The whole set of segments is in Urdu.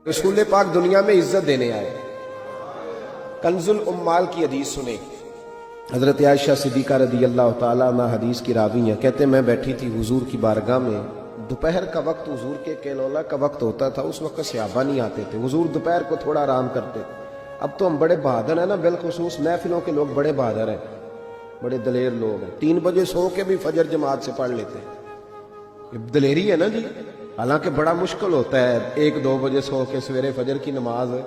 رسول پاک دنیا میں عزت دینے آئے. کنز الامال کی حدیث سنیں. حضرت عائشہ صدیقہ رضی اللہ تعالیٰ عنہ حدیث کی راوی ہیں. کہتے ہیں میں بیٹھی تھی حضور کی بارگاہ میں. دوپہر کا وقت حضور کے کیلولا کا وقت ہوتا تھا. اس وقت صحابہ نہیں آتے تھے. حضور دوپہر کو تھوڑا آرام کرتے تھے. اب تو ہم بڑے بہادر ہیں نا, بالخصوص محفلوں کے لوگ بڑے بہادر ہیں, بڑے دلیر لوگ ہیں. 3 بجے سو کے بھی فجر جماعت سے پڑھ لیتے ہیں. یہ دلیری ہے نا جی. حالانکہ بڑا مشکل ہوتا ہے 1-2 بجے سو کے سویرے فجر کی نماز ہے,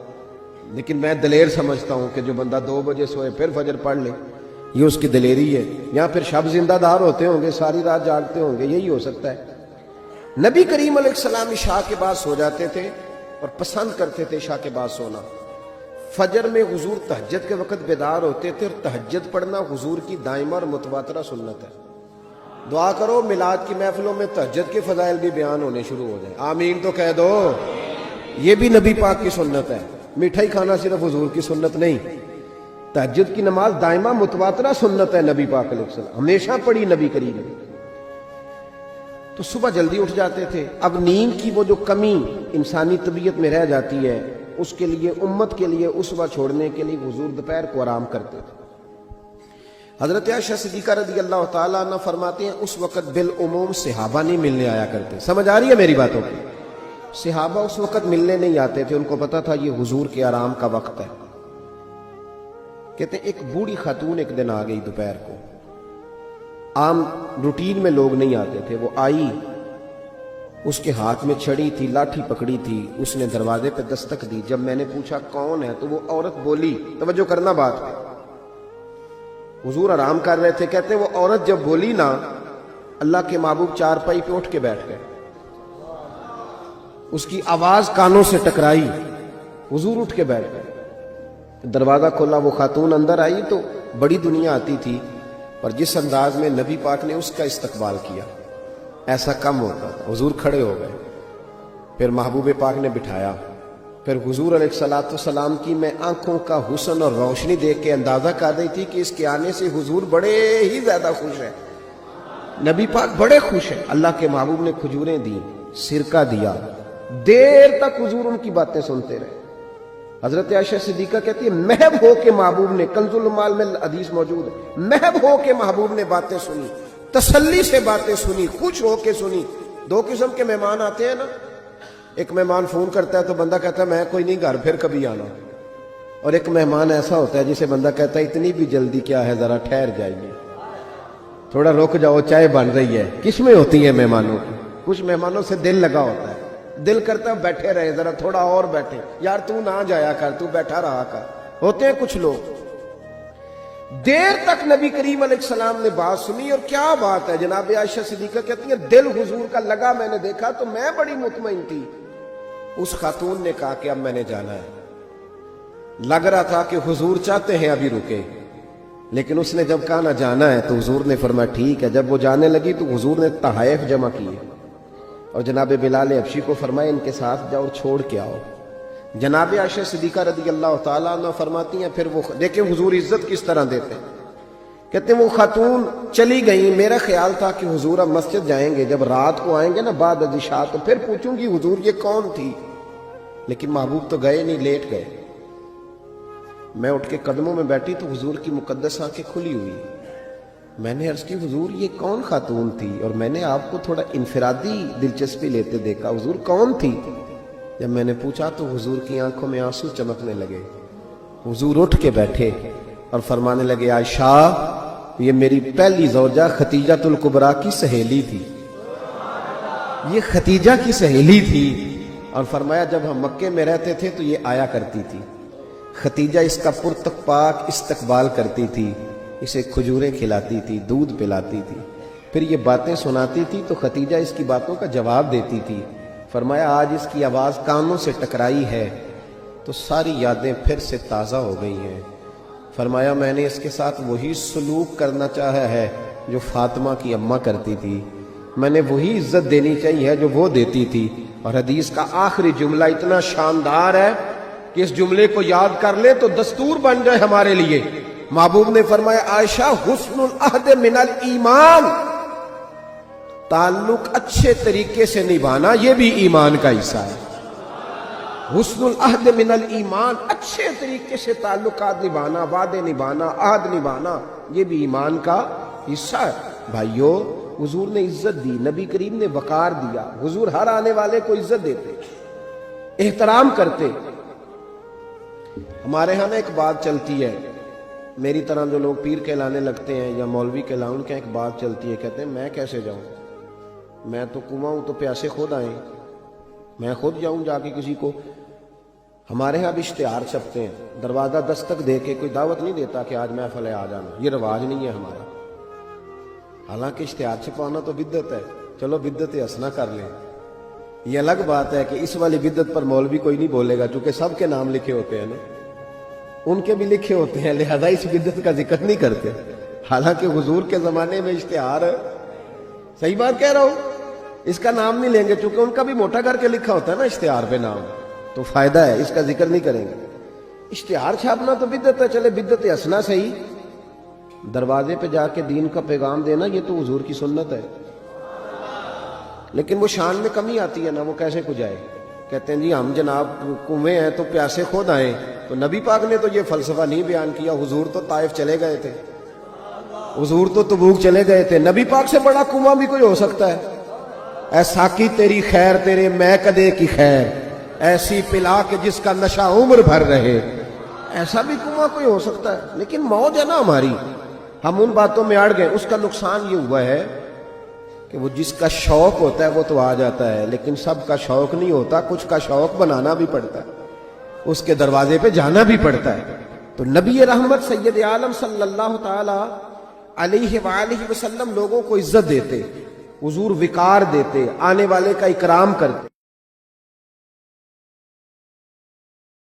لیکن میں دلیر سمجھتا ہوں کہ جو بندہ 2 بجے سوئے پھر فجر پڑھ لے, یہ اس کی دلیری ہے. یا پھر شب زندہ دار ہوتے ہوں گے, ساری رات جاگتے ہوں گے, یہی ہو سکتا ہے. نبی کریم علیہ السلام عشاء کے بعد سو جاتے تھے اور پسند کرتے تھے عشاء کے بعد سونا. فجر میں حضور تہجد کے وقت بیدار ہوتے تھے, اور تہجد پڑھنا حضور کی دائمہ اور متواترہ سنت ہے. دعا کرو میلاد کی محفلوں میں تہجد کے فضائل بھی بیان ہونے شروع ہو جائیں. آمین تو کہہ دو. یہ بھی نبی پاک کی سنت ہے. مٹھائی کھانا صرف حضور کی سنت نہیں, تہجد کی نماز دائمہ متواترہ سنت ہے نبی پاک علیہ السلام, ہمیشہ پڑھی نبی کریم نے. تو صبح جلدی اٹھ جاتے تھے. اب نیند کی وہ جو کمی انسانی طبیعت میں رہ جاتی ہے, اس کے لیے امت کے لیے اسوہ چھوڑنے کے لیے حضور دوپہر کو آرام کرتے تھے. حضرت عائشہ صدیقہ رضی اللہ تعالیٰ عنہ فرماتے ہیں اس وقت بالعموم صحابہ نہیں ملنے آیا کرتے. سمجھ آ رہی ہے میری باتوں کی؟ صحابہ اس وقت ملنے نہیں آتے تھے, ان کو پتا تھا یہ حضور کے آرام کا وقت ہے. کہتے ہیں ایک بوڑھی خاتون ایک دن آ گئی دوپہر کو. عام روٹین میں لوگ نہیں آتے تھے. وہ آئی, اس کے ہاتھ میں چھڑی تھی, لاٹھی پکڑی تھی. اس نے دروازے پہ دستک دی. جب میں نے پوچھا کون ہے تو وہ عورت بولی. توجہ کرنا بات پہ, حضور آرام کر رہے تھے. کہتے ہیں وہ عورت جب بولی نا, اللہ کے محبوب چارپائی پہ اٹھ کے بیٹھ گئے. اس کی آواز کانوں سے ٹکرائی, حضور اٹھ کے بیٹھ گئے. دروازہ کھولا, وہ خاتون اندر آئی تو بڑی دنیا آتی تھی, اور جس انداز میں نبی پاک نے اس کا استقبال کیا ایسا کم ہوتا تھا. حضور کھڑے ہو گئے, پھر محبوب پاک نے بٹھایا. پھر حضور علیہ السلام کی میں آنکھوں کا حسن اور روشنی دیکھ کے اندازہ کر رہی تھی کہ اس کے آنے سے حضور بڑے ہی زیادہ خوش ہیں. نبی پاک بڑے خوش ہیں. اللہ کے محبوب نے کھجوریں دی, سرکہ دیا. دیر تک حضور ان کی باتیں سنتے رہے. حضرت عائشہ صدیقہ کہتی ہے محب ہو کے محبوب نے, کنز الامال میں حدیث موجود ہے, محب ہو کے محبوب نے باتیں سنی, تسلی سے باتیں سنی, خوش ہو کے سنی. 2 قسم کے مہمان آتے ہیں نا. ایک مہمان فون کرتا ہے تو بندہ کہتا ہے میں کوئی نہیں, گھر پھر کبھی آنا. اور ایک مہمان ایسا ہوتا ہے جسے بندہ کہتا ہے اتنی بھی جلدی کیا ہے, ذرا ٹھہر جائیے, تھوڑا رک جاؤ, چائے بن رہی ہے. کس میں ہوتی ہے مہمانوں کی؟ کچھ مہمانوں سے دل لگا ہوتا ہے, دل کرتا ہے بیٹھے رہے, ذرا تھوڑا اور بیٹھے, یار تو نہ جایا کر, تو بیٹھا رہا کر. ہوتے ہیں کچھ لوگ. دیر تک نبی کریم علیہ السلام نے بات سنی, اور کیا بات ہے. جناب عائشہ صدیقہ کہتی ہیں دل حضور کا لگا, میں نے دیکھا تو میں بڑی مطمئن تھی. اس خاتون نے کہا کہ اب میں نے جانا ہے. لگ رہا تھا کہ حضور چاہتے ہیں ابھی رکے, لیکن اس نے جب کہا نہ جانا ہے تو حضور نے فرمایا ٹھیک ہے. جب وہ جانے لگی تو حضور نے تحائف جمع کیے, اور جناب بلال حبشی کو فرمایا ان کے ساتھ جاؤ اور چھوڑ کے آؤ. جناب عائشہ صدیقہ رضی اللہ تعالیٰ عنہ فرماتی ہیں پھر وہ دیکھیں حضور عزت کس طرح دیتے ہیں. کہتے ہیں وہ خاتون چلی گئی. میرا خیال تھا کہ حضور اب مسجد جائیں گے, جب رات کو آئیں گے نا بعد از عشاء تو پھر پوچھوں گی حضور یہ کون تھی. لیکن محبوب تو گئے نہیں, لیٹ گئے. میں اٹھ کے قدموں میں بیٹھی تو حضور کی مقدس آنکھیں کھلی ہوئی. میں نے عرض کی حضور یہ کون خاتون تھی, اور میں نے آپ کو تھوڑا انفرادی دلچسپی لیتے دیکھا, حضور کون تھی. جب میں نے پوچھا تو حضور کی آنکھوں میں آنسو چمکنے لگے. حضور اٹھ کے بیٹھے اور فرمانے لگے عائشہ یہ میری پہلی زوجہ ختیجہ الکبریٰ کی سہیلی تھی. یہ ختیجہ کی سہیلی تھی. اور فرمایا جب ہم مکے میں رہتے تھے تو یہ آیا کرتی تھی. ختیجہ اس کا پرتک پاک استقبال کرتی تھی, اسے کھجوریں کھلاتی تھی, دودھ پلاتی تھی, پھر یہ باتیں سناتی تھی تو ختیجہ اس کی باتوں کا جواب دیتی تھی. فرمایا آج اس کی آواز کانوں سے ٹکرائی ہے تو ساری یادیں پھر سے تازہ ہو گئی ہیں. فرمایا میں نے اس کے ساتھ وہی سلوک کرنا چاہا ہے جو فاطمہ کی اماں کرتی تھی, میں نے وہی عزت دینی چاہیے جو وہ دیتی تھی. اور حدیث کا آخری جملہ اتنا شاندار ہے کہ اس جملے کو یاد کر لے تو دستور بن جائے ہمارے لیے. محبوب نے فرمایا عائشہ حسن العہد من الایمان, تعلق اچھے طریقے سے نبھانا یہ بھی ایمان کا حصہ ہے. حسن العہد من الایمان، اچھے طریقے سے تعلقات نبھانا، وعدے نبھانا، عہد نبھانا، یہ بھی ایمان کا حصہ ہے۔ بھائیو، حضور نے عزت دی، نبی کریم نے وقار دیا، حضور ہر آنے والے کو عزت دیتے، احترام کرتے۔ ہمارے ہاں نا ایک بات چلتی ہے، میری طرح جو لوگ پیر کہلانے لگتے ہیں یا مولوی کہلاؤں، ان کا ایک بات چلتی ہے، کہتے ہیں میں کیسے جاؤں، میں تو کنواں ہوں، تو پیاسے خود آئیں، میں خود جاؤں جا کے کسی کو۔ ہمارے ہاں بھی اشتہار چھپتے ہیں، دروازہ دستک دے کے کوئی دعوت نہیں دیتا کہ آج محفل ہے آ جانا، یہ رواج نہیں ہے ہمارا۔ حالانکہ اشتہار چھپانا تو بدعت ہے، چلو بدعت حسنہ کر لیں۔ یہ الگ بات ہے کہ اس والی بدعت پر مولوی کوئی نہیں بولے گا، چونکہ سب کے نام لکھے ہوتے ہیں نا، ان کے بھی لکھے ہوتے ہیں، لہذا اس بدعت کا ذکر نہیں کرتے۔ حالانکہ حضور کے زمانے میں اشتہار، صحیح بات کہہ رہا ہوں، اس کا نام نہیں لیں گے، چونکہ ان کا بھی موٹا کر کے لکھا ہوتا ہے نا اشتہار پہ نام، تو فائدہ ہے، اس کا ذکر نہیں کریں گے۔ اشتہار چھاپنا تو بدعت ہے، چلے بدعت حسنہ صحیح، دروازے پہ جا کے دین کا پیغام دینا یہ تو حضور کی سنت ہے، لیکن وہ شان میں کمی آتی ہے نا، وہ کیسے کو جائے؟ کہتے ہیں جی ہم جناب کنویں ہیں تو پیاسے خود آئیں، تو نبی پاک نے تو یہ فلسفہ نہیں بیان کیا، حضور تو طائف چلے گئے تھے، حضور تو تبوک چلے گئے تھے، نبی پاک سے بڑا کنواں بھی کوئی ہو سکتا ہے؟ اے ساقی تیری خیر تیرے میں کدے کی خیر، ایسی پلا کہ جس کا نشہ عمر بھر رہے، ایسا بھی کنواں کوئی ہو سکتا ہے؟ لیکن موج ہے نا ہماری، ہم ان باتوں میں اڑ گئے۔ اس کا نقصان یہ ہوا ہے کہ وہ جس کا شوق ہوتا ہے وہ تو آ جاتا ہے، لیکن سب کا شوق نہیں ہوتا، کچھ کا شوق بنانا بھی پڑتا ہے، اس کے دروازے پہ جانا بھی پڑتا ہے۔ تو نبی رحمت سید عالم صلی اللہ تعالی علیہ وآلہ وسلم لوگوں کو عزت دیتے، حضور وقار دیتے، آنے والے کا اکرام کرتے۔